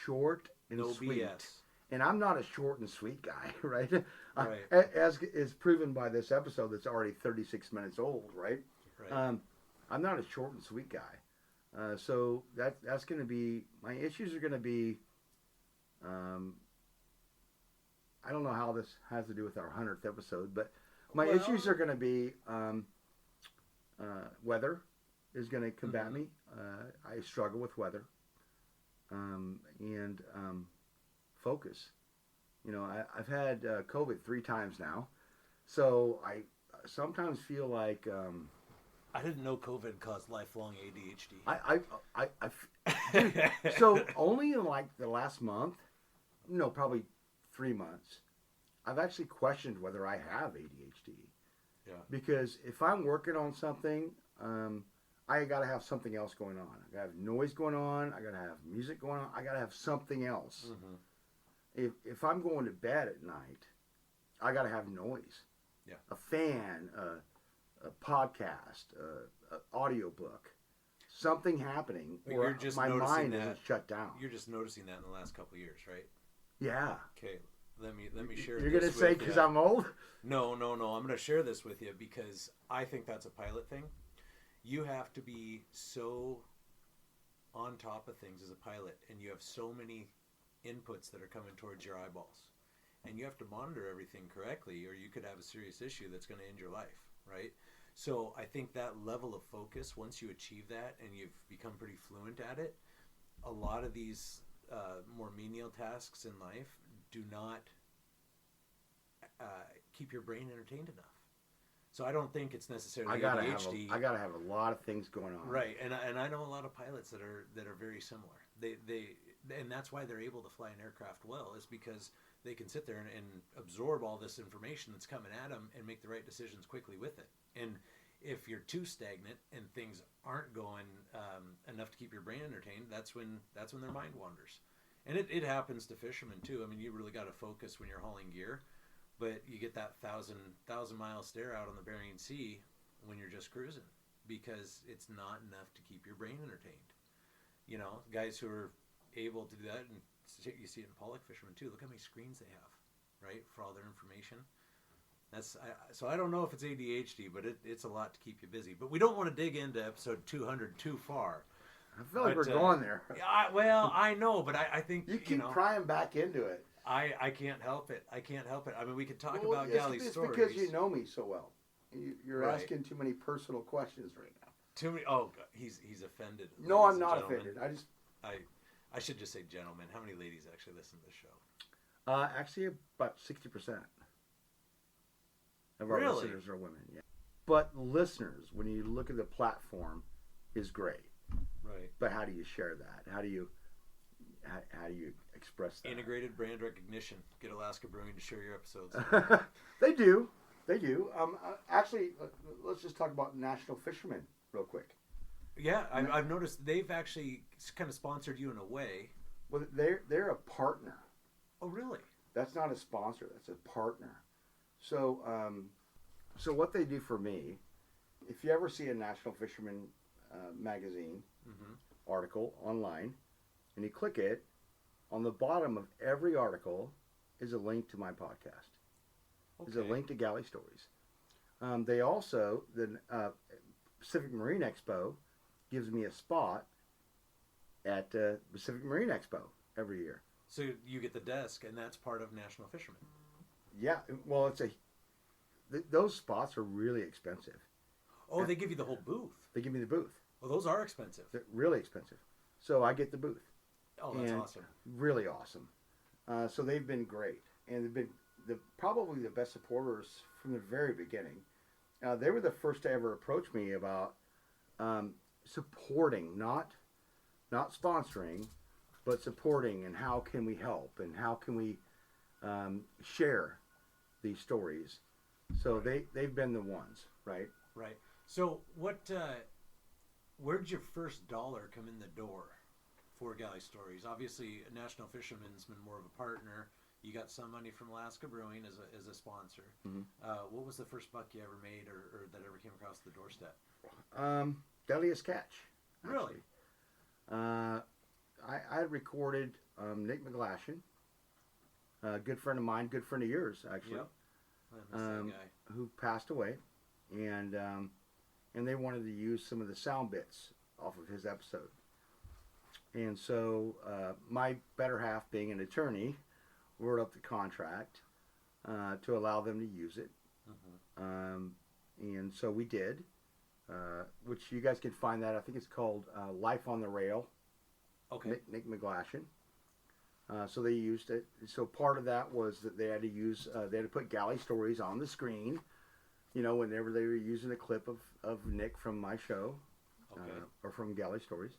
short and no sweet. BS. And I'm not a short and sweet guy, right? Right. As is proven by this episode that's already 36 minutes old, right? Right. I'm not a short and sweet guy. So that's going to be, my issues are going to be, I don't know how this has to do with our 100th episode, but my issues are going to be weather is going to combat me. I struggle with weather. And focus. I've had COVID 3 times now, so I sometimes feel like I didn't know COVID caused lifelong ADHD. So only in like the last month, no, probably 3 months, I've actually questioned whether I have ADHD. Yeah. Because if I'm working on something, I got to have something else going on. I got to have noise going on. I got to have music going on. I got to have something else. Mm-hmm. If I'm going to bed at night, I got to have noise. Yeah. A fan, a podcast, an audiobook, something happening, But or you're just my noticing mind that- isn't shut down. You're just noticing that in the last couple of years, right? Yeah. Okay. Let me share. You're this gonna say with because you. I'm old? No. I'm going to share this with you because I think that's a pilot thing. You have to be so on top of things as a pilot, and you have so many inputs that are coming towards your eyeballs, and you have to monitor everything correctly, or you could have a serious issue that's going to end your life, right? So I think that level of focus, once you achieve that and you've become pretty fluent at it, a lot of these more menial tasks in life do not keep your brain entertained enough. So I don't think it's necessarily ADHD. I gotta have a lot of things going on. Right, and I know a lot of pilots that are very similar. They and that's why they're able to fly an aircraft well, is because they can sit there and absorb all this information that's coming at them and make the right decisions quickly with it. And if you're too stagnant and things aren't going enough to keep your brain entertained, that's when their mind wanders. And it happens to fishermen too. I mean, you really got to focus when you're hauling gear, but you get that thousand mile stare out on the Bering Sea when you're just cruising, because it's not enough to keep your brain entertained. You know, guys who are able to do that, and you see it in pollock fishermen too. Look how many screens they have, right, for all their information. So I don't know if it's ADHD, but it's a lot to keep you busy. But we don't want to dig into episode 200 too far. I feel like we're going there. I know, but I think you keep prying back into it. I can't help it. I mean, we could talk about Galley Stories. It's because you know me so well. You're Right. asking too many personal questions right now. Too many. Oh, he's offended. No, ladies I'm and not gentlemen. offended. I should just say gentlemen. How many ladies actually listen to this show? Actually, about 60% of our Really? listeners are women. Yeah. But listeners, when you look at the platform, is great. Right. But how do you share that? How do you express that? Integrated brand recognition. Get Alaska Brewing to share your episodes. They do. Actually, let's just talk about National Fishermen real quick. Yeah, I've noticed they've actually kind of sponsored you in a way. Well, they're a partner. Oh, really? That's not a sponsor. That's a partner. So, so what they do for me, if you ever see a National Fisherman magazine article online, and you click it, on the bottom of every article is a link to my podcast. Okay. Is a link to Galley Stories. They also, the Pacific Marine Expo gives me a spot at Pacific Marine Expo every year. So you get the desk, and that's part of National Fisherman. Yeah, well, those spots are really expensive. Oh, they give you the whole booth. They give me the booth. Well, those are expensive. They're really expensive. So I get the booth. Oh, that's awesome. Really awesome. So they've been great, and they've been probably the best supporters from the very beginning. They were the first to ever approach me about supporting, not sponsoring, but supporting, and how can we help, and how can we share these stories. So they've been the ones, right? Right. So where did your first dollar come in the door for Galley Stories? Obviously, National Fisherman's been more of a partner. You got some money from Alaska Brewing as a sponsor. What was the first buck you ever made, or that ever came across the doorstep? Deadliest Catch. Actually. Really? I had recorded Nick McGlashan, a good friend of mine, good friend of yours, actually. Yep. I miss that guy. Who passed away, and they wanted to use some of the sound bits off of his episode. And so my better half, being an attorney, wrote up the contract to allow them to use it. And so we did, which you guys can find that. I think it's called Life on the Rail. Okay. Nick McGlashan. So they used it. So part of that was that they had to put Galley Stories on the screen, whenever they were using a clip of Nick from my show, or from Galley Stories.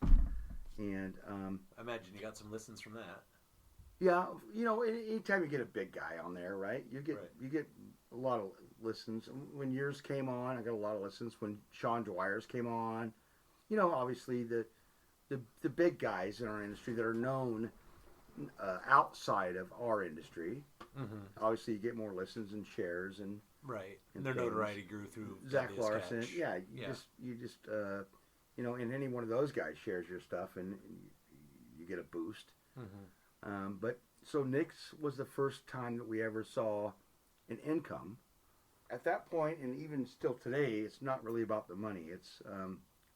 And I imagine you got some listens from that. Yeah, anytime you get a big guy on there, right? You get a lot of listens. When yours came on, I got a lot of listens. When Sean Dwyer's came on, obviously the big guys in our industry that are known outside of our industry, obviously you get more listens and shares and right. And their notoriety grew through Zach Larson. Catch. Yeah, you just and any one of those guys shares your stuff and you get a boost. But so Nick's was the first time that we ever saw an income. At that point, and even still today, it's not really about the money. It's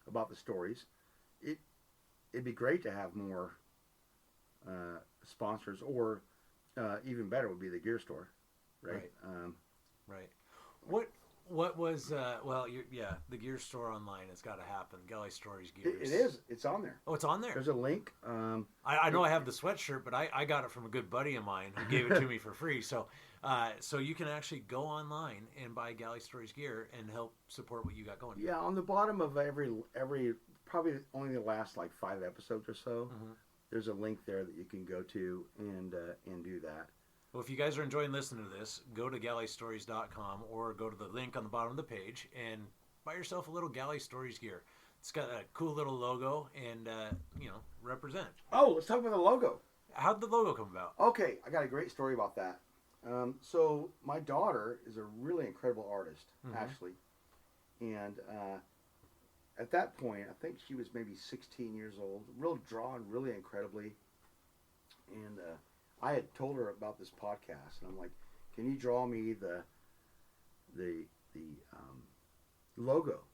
about the stories. It'd be great to have more sponsors, or even better would be the gear store, right? Right. What was the gear store online has got to happen. Galley Stories Gears. It is. It's on there. Oh, it's on there. There's a link. I know I have the sweatshirt, but I got it from a good buddy of mine who gave it to me for free. So you can actually go online and buy Galley Stories gear and help support what you got going. Yeah, on the bottom of every probably only the last like 5 episodes or so, there's a link there that you can go to and do that. Well, if you guys are enjoying listening to this, go to galleystories.com or go to the link on the bottom of the page and buy yourself a little Galley Stories gear. It's got a cool little logo and, represent. Oh, let's talk about the logo. How'd the logo come about? Okay, I got a great story about that. So my daughter is a really incredible artist, actually. And at that point, I think she was maybe 16 years old, drawn really incredibly. And I had told her about this podcast, and I'm like, "Can you draw me the logo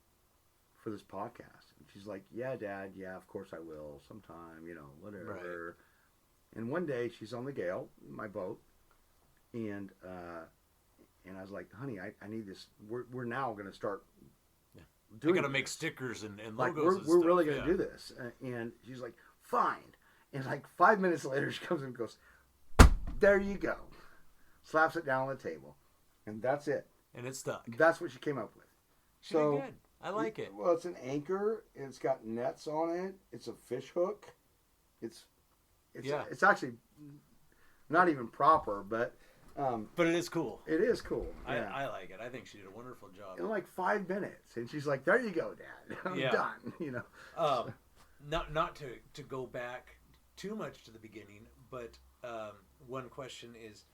for this podcast?" And she's like, "Yeah, Dad. Yeah, of course I will. Sometime, whatever." Right. And one day she's on the Gale, my boat, and I was like, "Honey, I need this. We're now going to start doing. I got to make stickers and logos. We're really going to do this." And she's like, "Fine." And like 5 minutes later, she comes in and goes, "There you go." Slaps it down on the table. And that's it. And it's stuck. That's what she came up with. She did good. I like it. Well, it's an anchor. It's got nets on it. It's a fish hook. It's actually not even proper, but it is cool. It is cool. Yeah. I like it. I think she did a wonderful job. In like 5 minutes. And she's like, "There you go, Dad. I'm done." Not to go back too much to the beginning, but one question is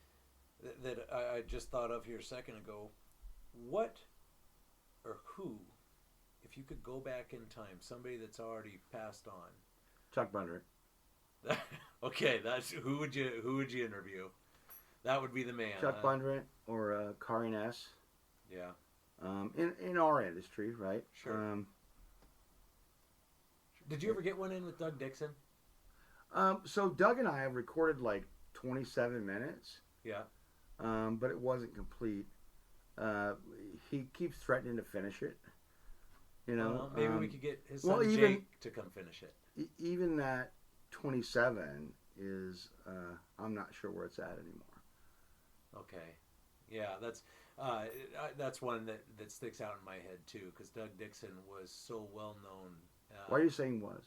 that I just thought of here a second ago. What or who, if you could go back in time, somebody that's already passed on? Chuck Bundrick. Okay, that's who would you interview? That would be the man. Chuck Bundrick or Kari Ness. Yeah. In our industry, right? Sure. Did you ever get one in with Doug Dixon? So Doug and I have recorded like 27 minutes. Yeah. But it wasn't complete. He keeps threatening to finish it. You know. Well, maybe we could get his son Jake to come finish it. Even that 27 is, I'm not sure where it's at anymore. Okay. Yeah, that's one that sticks out in my head too, because Doug Dixon was so well known. Why are you saying was?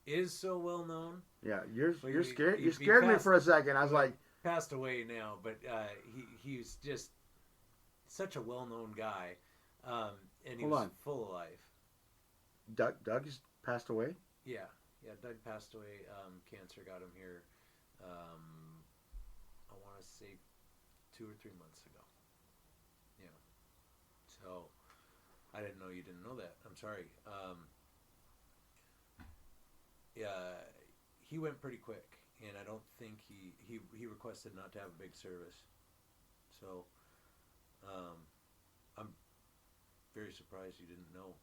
Is so well known. Yeah, you're scared. You scared me for a second. I was like, passed away now, but he's just such a well known guy, and he was full of life. Doug's passed away. Yeah. Doug passed away. Cancer got him here. I want to say 2 or 3 months ago. Yeah. So I didn't know you didn't know that. I'm sorry. Yeah, he went pretty quick, and I don't think he requested not to have a big service. So I'm very surprised you didn't know.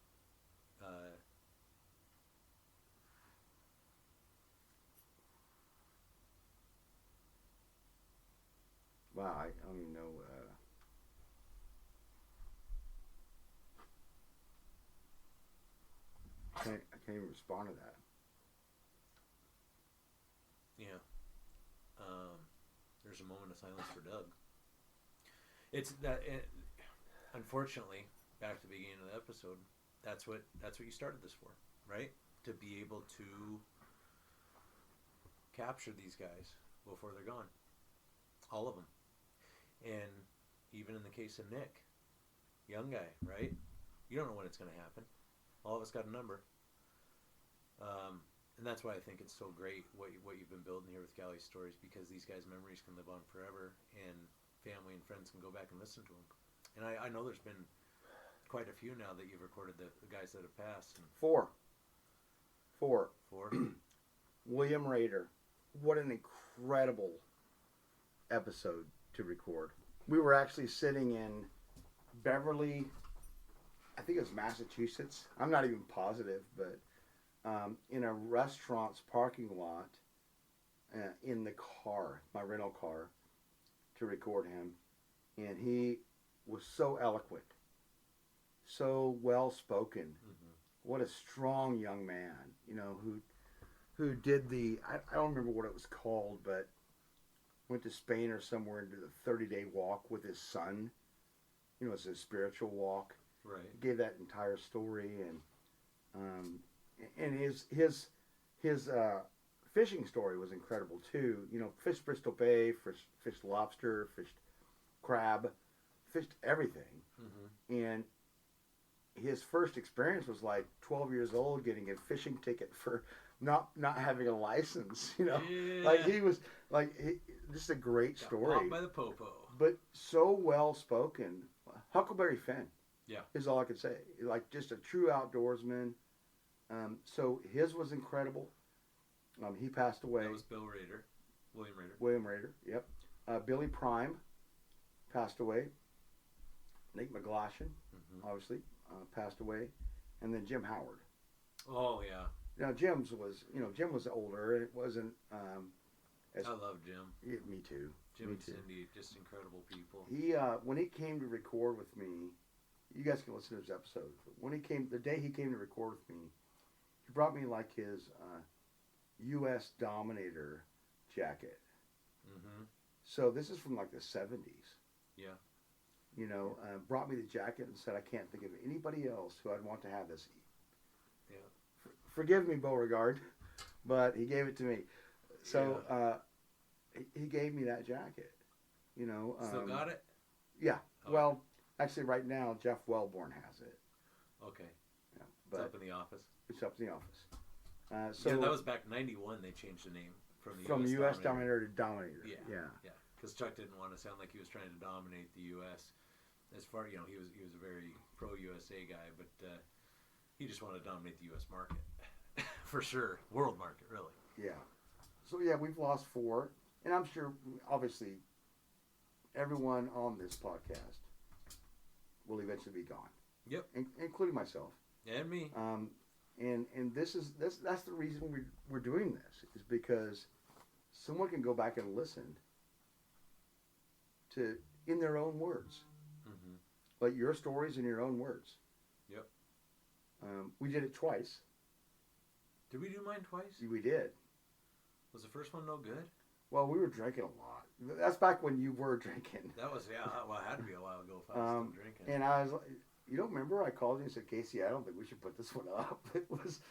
Wow, I don't even know. I can't even respond to that. Yeah. There's a moment of silence for Doug. It's that. Unfortunately, back to the beginning of the episode, that's what you started this for, right? To be able to capture these guys before they're gone, all of them. And even in the case of Nick, young guy, right? You don't know when it's going to happen. All of us got a number. And that's why I think it's so great what you've been building here with Galley Stories, because these guys' memories can live on forever, and family and friends can go back and listen to them. And I know there's been quite a few now that you've recorded the guys that have passed. And Four. William Rader. What an incredible episode to record. We were actually sitting in Beverly, I think it was Massachusetts. I'm not even positive, but in a restaurant's parking lot in the car, my rental car, to record him. And he was so eloquent, so well spoken. Mm-hmm. What a strong young man, you know, who did I don't remember what it was called, but went to Spain or somewhere and did a 30-day walk with his son. You know, it's a spiritual walk. Right. He gave that entire story, and his fishing story was incredible too. You know, fished Bristol Bay, fished lobster, fished crab, fished everything. Mm-hmm. And his first experience was like 12 years old, getting a fishing ticket for not having a license. You know, yeah. Like he was like this is a great story. Got popped by the popo. But so well spoken. Huckleberry Finn. Yeah. Is all I could say. Like just a true outdoorsman. So his was incredible. He passed away. That was William Rader. William Rader, yep. Billy Prime passed away. Nate McGlashan, obviously, passed away. And then Jim Howard. Oh, yeah. Now, Jim was older, and it wasn't as... I love Jim. Yeah, me too. Jim and Cindy, just incredible people. He, when he came to record with me, you guys can listen to his episode. When the day he came to record with me, he brought me like his U.S. Dominator jacket. Mm-hmm. So this is from like the 70s. Yeah. You know, brought me the jacket and said, I can't think of anybody else who I'd want to have this. Yeah. Forgive me, Beauregard, but he gave it to me. So he gave me that jacket. You know. Still got it? Yeah. Oh. Well, actually, right now, Jeff Wellborn has it. Okay. Yeah, it's up in the office. It's up in the office. So yeah, that was back 91. They changed the name from the U.S. Dominator to Dominator. Yeah. Because Chuck didn't want to sound like he was trying to dominate the U.S. As far, he was a very pro-USA guy, but he just wanted to dominate the U.S. market for sure, world market, really. Yeah. So yeah, we've lost 4, and I'm sure, obviously, everyone on this podcast will eventually be gone. Yep. Including myself. And me. And that's the reason we're doing this, is because someone can go back and listen to in their own words, like your stories in your own words. Yep. We did it twice. Did we do mine twice? We did. Was the first one no good? Well, we were drinking a lot. That's back when you were drinking. That was, yeah. Well, it had to be a while ago if I was still drinking. And I was like, you don't remember? I called you and said, Casey, I don't think we should put this one up. It wasn't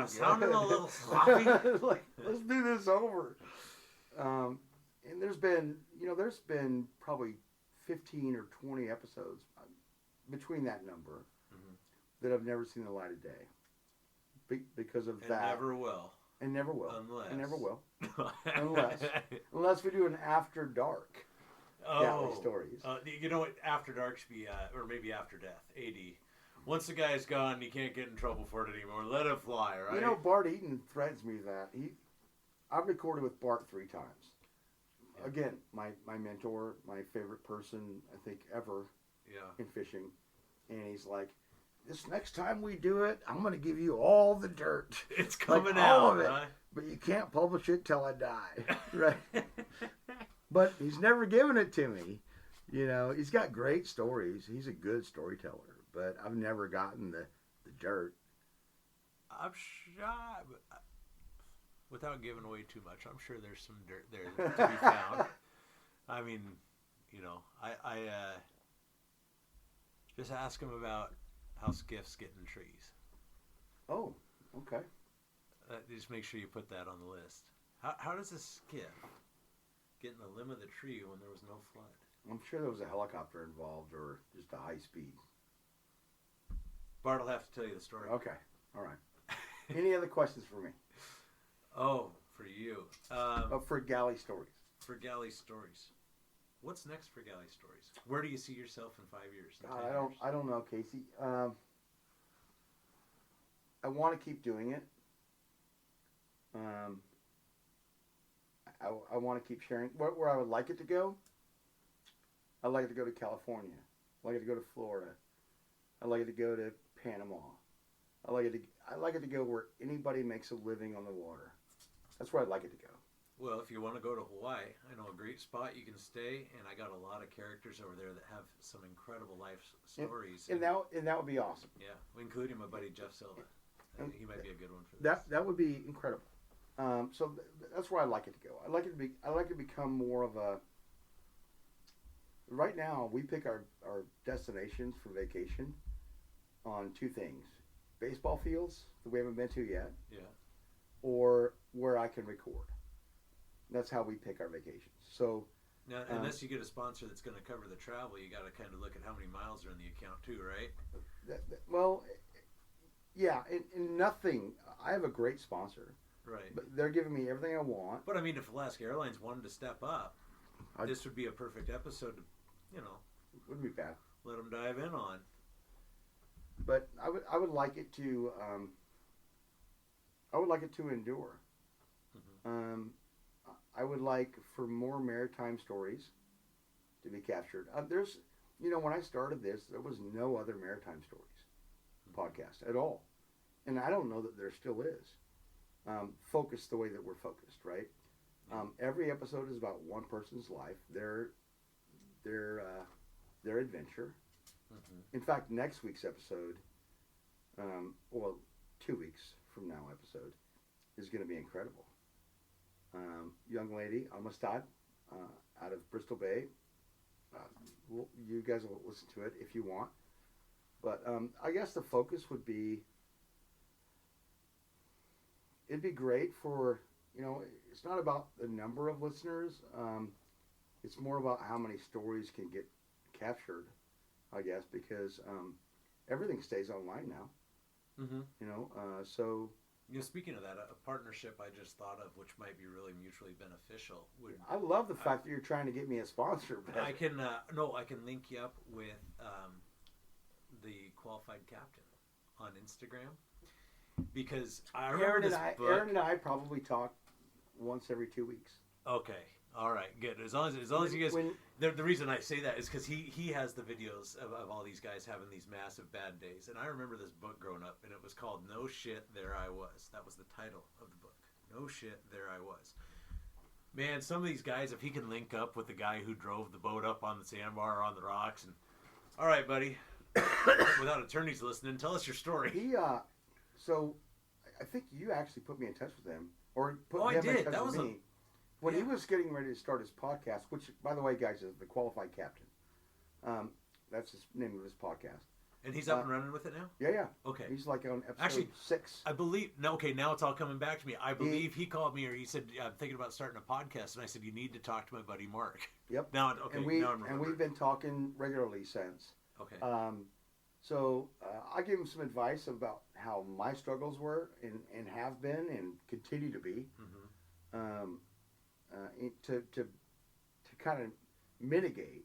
good. Sounding a little sloppy. Like, let's do this over. And there's been probably 15 or 20 episodes between that number that I've never seen the light of day because of that. Never will. And never will. Unless. And never will. Unless we do an after dark. Galley Stories. You know what? After dark should be, or maybe after death. AD. Once the guy's gone, you can't get in trouble for it anymore. Let it fly, right? You know, Bart Eaton threatens me that I've recorded with Bart 3 times. Yeah. Again, my mentor, my favorite person I think ever. In fishing, and he's like, this next time we do it, I'm going to give you all the dirt. It's coming like, out, all of it, huh? but you can't publish it till I die, right? But he's never given it to me. You know, he's got great stories. He's a good storyteller, but I've never gotten the dirt. I'm shy, but without giving away too much, I'm sure there's some dirt there to be found. I mean, you know, I just ask him about how skiffs get in trees. Oh, okay. Just make sure you put that on the list. How does a skiff get in the limb of the tree when there was no flood? I'm sure there was a helicopter involved or just a high speed. Bart will have to tell you the story. Okay. All right. Any other questions for me? Oh, for you. For Galley Stories. For Galley Stories. What's next for Galley Stories? Where do you see yourself in 5 years? I don't know, Casey. I want to keep doing it. I want to keep sharing. Where I would like it to go, I'd like it to go to California. I'd like it to go to Florida. I'd like it to go to Panama. I'd like it to go where anybody makes a living on the water. That's where I'd like it to go. Well, if you want to go to Hawaii, I know a great spot you can stay, and I got a lot of characters over there that have some incredible life stories. And that would be awesome. Yeah, including my buddy Jeff Silva. He might be a good one for this. That would be incredible. So that's where I'd like it to go. I'd like it to become more of a. Right now, we pick our destinations for vacation on 2 things: baseball fields that we haven't been to yet, or where I can record. That's how we pick our vacations. So now, unless you get a sponsor that's going to cover the travel, you got to kind of look at how many miles are in the account too, right? Well, yeah, and nothing. I have a great sponsor. Right. But they're giving me everything I want. But I mean, if Alaska Airlines wanted to step up, this would be a perfect episode to, wouldn't be bad. Let them dive in on. But I would like it to. I would like it to endure. I would like for more maritime stories to be captured. There's, when I started this, there was no other maritime stories podcast at all, and I don't know that there still is. Focused the way that we're focused, right? Every episode is about one person's life, their adventure. In fact, next week's episode, 2 weeks from now episode, is going to be incredible. Young lady, Amistad, out of Bristol Bay. You guys will listen to it if you want. But I guess the focus would be, it'd be great for, it's not about the number of listeners. It's more about how many stories can get captured, I guess, because everything stays online now. So Speaking of that, a partnership I just thought of, which might be really mutually beneficial. I love the fact that you're trying to get me a sponsor. But I can I can link you up with the qualified captain on Instagram, because I remember book. Aaron and I probably talk once every 2 weeks. Okay. All right, good. As long as you guys, the reason I say that is because he has the videos of all these guys having these massive bad days, and I remember this book growing up, and it was called "No Shit, There I Was." That was the title of the book. No shit, there I was. Man, some of these guys, if he can link up with the guy who drove the boat up on the sandbar or on the rocks, and all right, buddy, without attorneys listening, tell us your story. So I think you actually put me in touch with him, or put him I did. in touch That with was me. When he was getting ready to start his podcast, which, by the way, guys, is the Qualified Captain. That's the name of his podcast. And he's up and running with it now? Yeah. Okay. He's like on episode 6. I believe, now it's all coming back to me. I believe he called me, or he said, I'm thinking about starting a podcast, and I said, you need to talk to my buddy Mark. Yep. Now I'm remembering. And we've been talking regularly since. Okay. So I gave him some advice about how my struggles were and have been and continue to be. Mm-hmm. To kind of mitigate.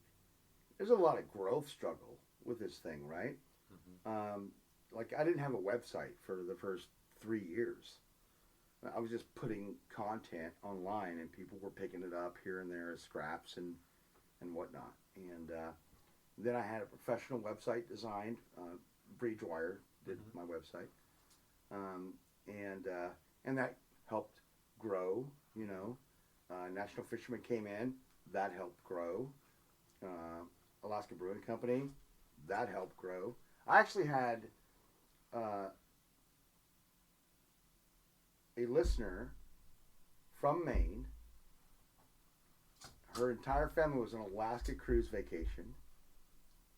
There's a lot of growth struggle with this thing, right? Mm-hmm. Like I didn't have a website for the first 3 years. I was just putting content online, and people were picking it up here and there as scraps and whatnot. And then I had a professional website designed. Bridgewire did my website, and that helped grow. National Fisherman came in, that helped grow. Alaska Brewing Company, that helped grow. I actually had a listener from Maine. Her entire family was on an Alaska cruise vacation.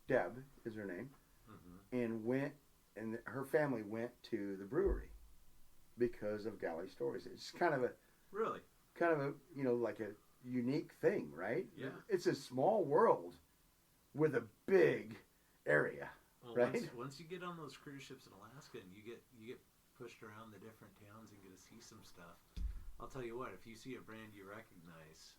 Deb is her name. Mm-hmm. And her family went to the brewery because of Galley Stories. It's kind of a like a unique thing, right? Yeah. It's a small world with a big area, right? Once you get on those cruise ships in Alaska and you get pushed around the different towns and get to see some stuff, I'll tell you what, if you see a brand you recognize,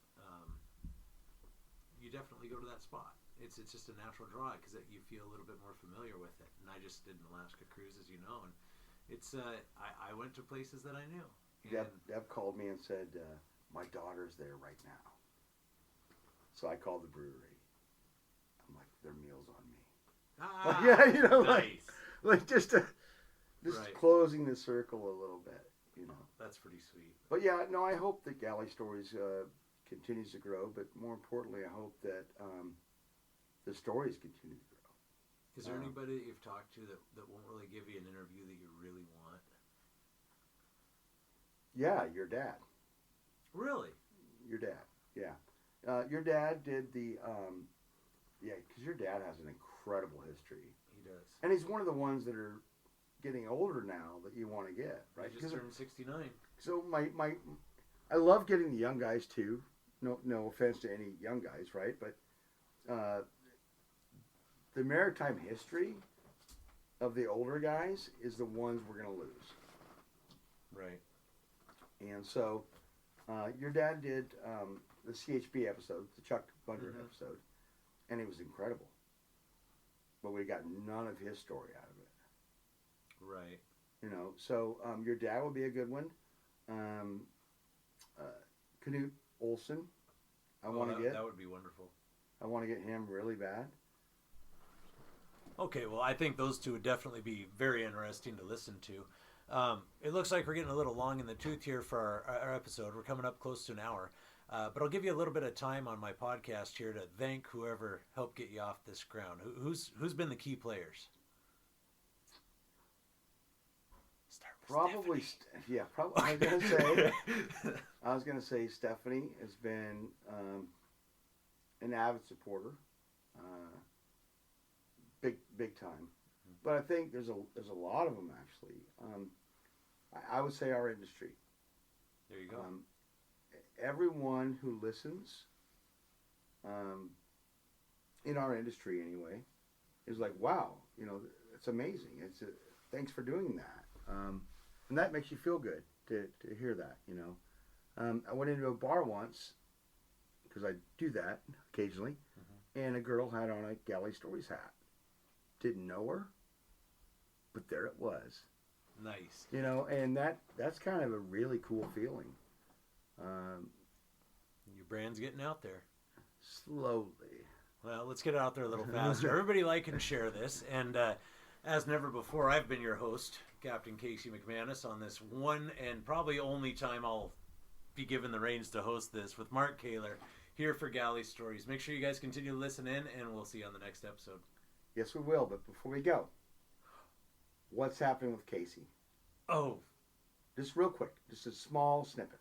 you definitely go to that spot. It's just a natural draw because you feel a little bit more familiar with it. And I just did an Alaska cruise, as you know, and it's I went to places that I knew. Deb called me and said, my daughter's there right now. So I called the brewery. I'm like, their meal's on me. Nice. like just right. Closing the circle a little bit, That's pretty sweet. But yeah, no, I hope that Galley Stories continues to grow, but more importantly, I hope that the stories continue to grow. Is there anybody that you've talked to that won't really give you an interview that you really want? Yeah, your dad. Really? Your dad, yeah. Your dad did the, because your dad has an incredible history. He does. And he's one of the ones that are getting older now that you want to get, right? He just turned 69. So I love getting the young guys too. No offense to any young guys, right? But the maritime history of the older guys is the ones we're going to lose. Right. And so your dad did the CHB episode, the Chuck Bunder episode, and it was incredible. But we got none of his story out of it. Right. So your dad would be a good one. Knut Olson, I want to get. That would be wonderful. I want to get him really bad. Okay, well, I think those two would definitely be very interesting to listen to. It looks like we're getting a little long in the tooth here for our episode. We're coming up close to an hour. But I'll give you a little bit of time on my podcast here to thank whoever helped get you off this ground. Who's been the key players? Probably, probably. I was gonna say Stephanie has been an avid supporter, big time. Mm-hmm. But I think there's a lot of them actually. I would say our industry. There you go. Everyone who listens, in our industry anyway, is like, wow, it's amazing. Thanks for doing that. And that makes you feel good to hear that, you know. I went into a bar once, because I do that occasionally, and a girl had on a Galley Stories hat. Didn't know her, but there it was. Nice. You know, and that's kind of a really cool feeling. Your brand's getting out there. Slowly. Well, let's get it out there a little faster. Everybody like and share this. And as never before, I've been your host, Captain Casey McManus, on this one and probably only time I'll be given the reins to host this with Mark Kaler here for Galley Stories. Make sure you guys continue to listen in, and we'll see you on the next episode. Yes, we will. But before we go, what's happening with Casey? Oh, Just real quick. Just a small snippet.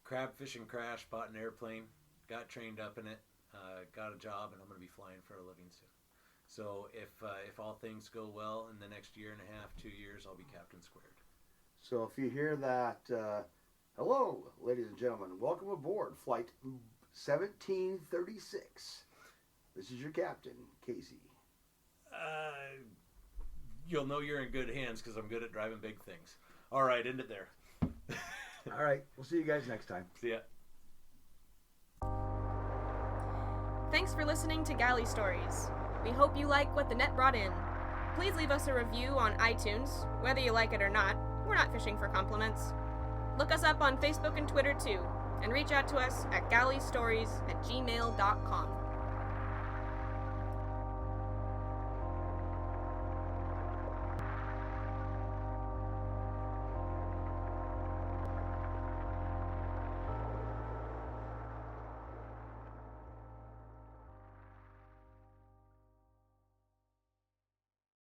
crab fishing crash, bought an airplane, got trained up in it, got a job, and I'm going to be flying for a living soon. So if all things go well in the next year and a half, 2 years, I'll be Captain Squared. So if you hear that, hello, ladies and gentlemen, welcome aboard Flight 1736. This is your captain, Casey. You'll know you're in good hands because I'm good at driving big things. All right, end it there. All right, we'll see you guys next time. See ya. Thanks for listening to Galley Stories. We hope you like what the net brought in. Please leave us a review on iTunes. Whether you like it or not, we're not fishing for compliments. Look us up on Facebook and Twitter too, and reach out to us at galleystories@gmail.com.